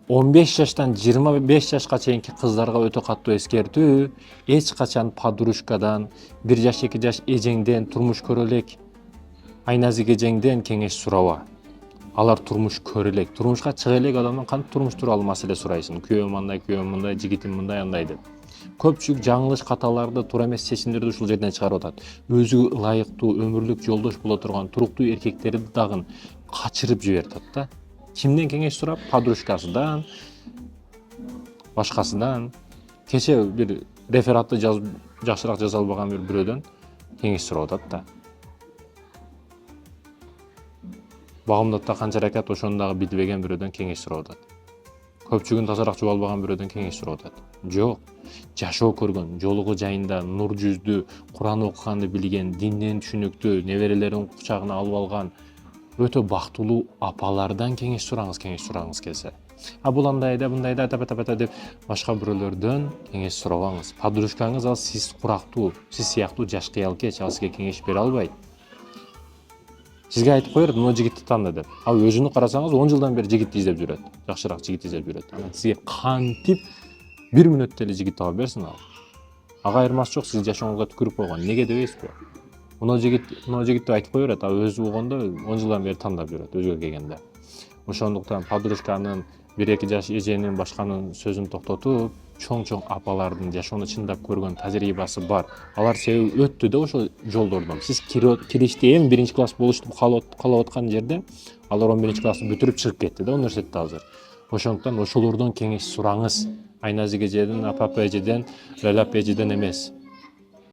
15 жаштан 25 жашка чейинки кыздарга өтө катуу эскертүү: эч качан подружкадан, 1 жаш 2 жаш эжеңден, турмуш көрө элек айназик эжеңден кеңеш сураба. Алар турмуш көрө элек, турмушка чыга элек адамдан кантип турмуш тууралуу маселе сурайсың? Күйөөм мындай, жигитим мындай, андай деп. Көпчүлүк жаңылыш каталарды, туура эмес чечимдерди ушул жерден чыгарып атат. Өзү ылайыктуу өмүрлүк жолдош боло турган туруктуу эркектерди дагы качырып жиберип атат да. Кимден кеңеш сурап? Подружкасынан, башкасынан. Кече бир рефератты жакшыраак жаза албаган бир бирөөдөн кеңеш сурап атат да. Багымдатта канча ракат ошону дагы билбеген бирөөдөн кеңеш сурап атат. Көпчүгүн тазараак жуба албаган бирөөдөн кеңеш сурап атат. Жок. Жашоо көргөн, жолугу жайында нур жүздүү, Куран окуганды билген, динден түшүнүктүү, неберелерин кучагына алып алган өтө бактылуу апалардан кеңеш сураңыз келсе. Бул андай да, мындай да, тапа деп башка бирөөлөрдөн кеңеш сурабаңыз. Подружкаңыз ал сиз курактуу, сиз сыяктуу жаш кыялкеч, ал сизге кеңеш бере албайт. Сизге айтып коёр, мына жигитти танда деп. Ал өзүнү карасаңыз 10 жылдан бери жигитти издеп жүрөт. Жакшыраак жигит издеп жүрөт. Сизге кантип 1 мүнөттө эле жигит таба берсин ал? Ага айырмасы жок, сиз жашооңузга түкүрүп койгон. Неге дебейсизби? Мына жигит деп айтып кое берет, а өзү болгондо 10 жылдан бери тандап жүрөт, өзгө келгенде. Ошондуктан подружканын, 1-2 жаш эженин, башканын сөзүн токтотуп, чоң апалардын жашоону чындап көргөн тажрыйбасы бар. Алар себеби өттү да ошол жолдордон. Сиз киришти эми 1-класс болушту каалап аткан жерде, алар 11-классты бүтүрүп чыгып кетти да университетте азыр. Ошондуктан ошолордон кеңеш сураңыз. Айназик эжеден, апапа эжеден, лалап эжеден эмес.